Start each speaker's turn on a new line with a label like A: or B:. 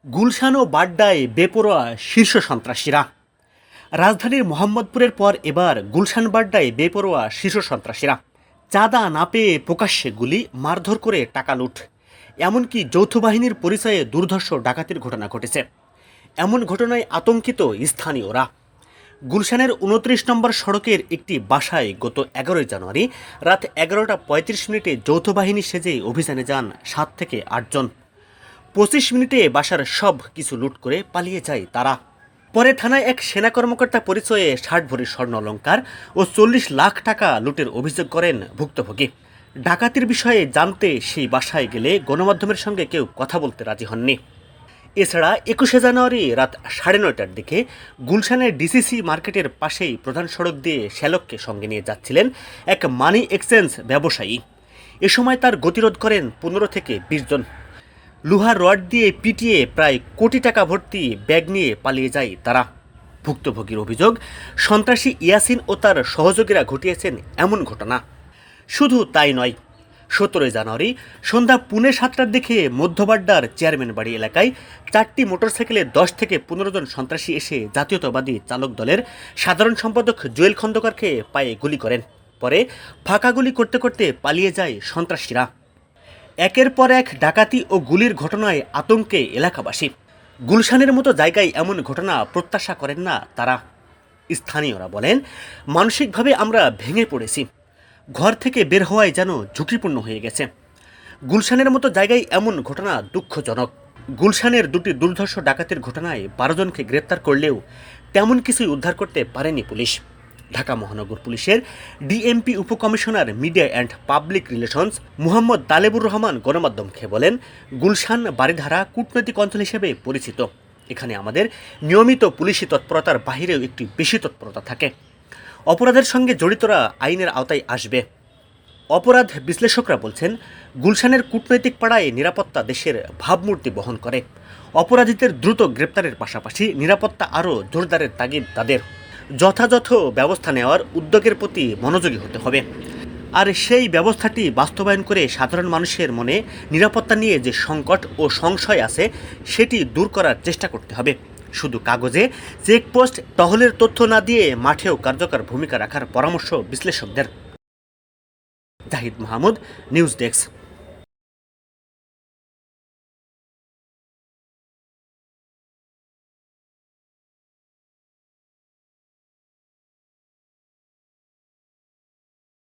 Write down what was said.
A: গুলশান ও বাড্ডায় বেপরোয়া শীর্ষ সন্ত্রাসীরা। রাজধানীর মোহাম্মদপুরের পর এবার গুলশান বাড্ডায় বেপরোয়া শীর্ষ সন্ত্রাসীরা। চাঁদা না পেয়ে প্রকাশ্যে গুলি, মারধর করে টাকা লুট, এমনকি যৌথ বাহিনীর পরিচয়ে দুর্ধর্ষ ডাকাতির ঘটনা ঘটেছে। এমন ঘটনায় আতঙ্কিত স্থানীয়রা। গুলশানের ২৯ নম্বর সড়কের একটি বাসায় গত ১১ জানুয়ারি রাত ১১টা ৩৫ যৌথ বাহিনী সেজে অভিযানে যান ৭ থেকে ৮ জন। ২৫ মিনিটে বাসার সব কিছু লুট করে পালিয়ে যায় তারা। পরে থানায় এক সেনা কর্মকর্তা পরিচয়ে ৬০ ভরি স্বর্ণ অলংকার ও ৪০ লাখ টাকা লুটের অভিযোগ করেন ভুক্তভোগী। ডাকাতির বিষয়ে জানতে সেই বাসায় গেলে গণমাধ্যমের সঙ্গে কেউ কথা বলতে রাজি হননি। এছাড়া ২১ জানুয়ারি রাত ৯:৩০টার দিকে গুলশানের ডিসিসি মার্কেটের পাশেই প্রধান সড়ক দিয়ে শ্যালককে সঙ্গে নিয়ে যাচ্ছিলেন এক মানি এক্সচেঞ্জ ব্যবসায়ী। এ সময় তার গতিরোধ করেন ১৫ থেকে ২০ জন। লোহার রড দিয়ে পিটিয়ে প্রায় কোটি টাকা ভর্তি ব্যাগ নিয়ে পালিয়ে যায় তারা। ভুক্তভোগীর অভিযোগ, সন্ত্রাসী ইয়াসিন ও তার সহযোগীরা ঘটিয়েছেন এমন ঘটনা। শুধু তাই নয়, ১৭ জানুয়ারি সন্ধ্যা ৬:৩০টার দিকে মধ্যবাড্ডার চেয়ারম্যান বাড়ি এলাকায় ৪টি মোটরসাইকেলে ১০ থেকে ১৫ জন সন্ত্রাসী এসে জাতীয়তাবাদী চালক দলের সাধারণ সম্পাদক জুয়েল খন্দকারকে পায়ে গুলি করেন। পরে ফাঁকা গুলি করতে করতে পালিয়ে যায় সন্ত্রাসীরা। একের পর এক ডাকাতি ও গুলির ঘটনায় আতঙ্কে এলাকাবাসী। গুলশানের মতো জায়গায় এমন ঘটনা প্রত্যাশা করেন না তারা। স্থানীয়রা বলেন, মানসিকভাবে আমরা ভেঙে পড়েছি। ঘর থেকে বের হওয়াই যেন ঝুঁকিপূর্ণ হয়ে গেছে। গুলশানের মতো জায়গায় এমন ঘটনা দুঃখজনক। গুলশানের দুটি দুর্ধর্ষ ডাকাতির ঘটনায় ১২ জনকে গ্রেপ্তার করলেও তেমন কিছুই উদ্ধার করতে পারেনি পুলিশ। ঢাকা মহানগর পুলিশের ডিএমপি উপকমিশনার media and public relations Muhammad Talebur Rahman গণমাধ্যমকে বলেন, গুলশান বারিধারা কূটনৈতিক অঞ্চল হিসেবে পরিচিত। এখানে আমাদের নিয়মিত পুলিশি তৎপরতার বাহিরেও একটি বেশি তৎপরতা থাকে। অপরাধের সঙ্গে জড়িতরা আইনের আওতায় আসবে। অপরাধ বিশ্লেষকরা বলছেন, গুলশানের কূটনৈতিক পাড়ায় নিরাপত্তা দেশের ভাবমূর্তি বহন করে। অপরাধীদের দ্রুত গ্রেপ্তারের পাশাপাশি নিরাপত্তা আরও জোরদারের তাগিদ তাদের। যথাযথ ব্যবস্থা নেওয়ার উদ্যোগের প্রতি মনোযোগী হতে হবে। আর সেই ব্যবস্থাটি বাস্তবায়ন করে সাধারণ মানুষের মনে নিরাপত্তা নিয়ে যে সংকট ও সংশয় আছে সেটি দূর করার চেষ্টা করতে হবে। শুধু কাগজে চেকপোস্ট, টহলের তথ্য না দিয়ে মাঠেও কার্যকর ভূমিকা রাখার পরামর্শ বিশ্লেষকদের। Zahid Mahmud, news desk.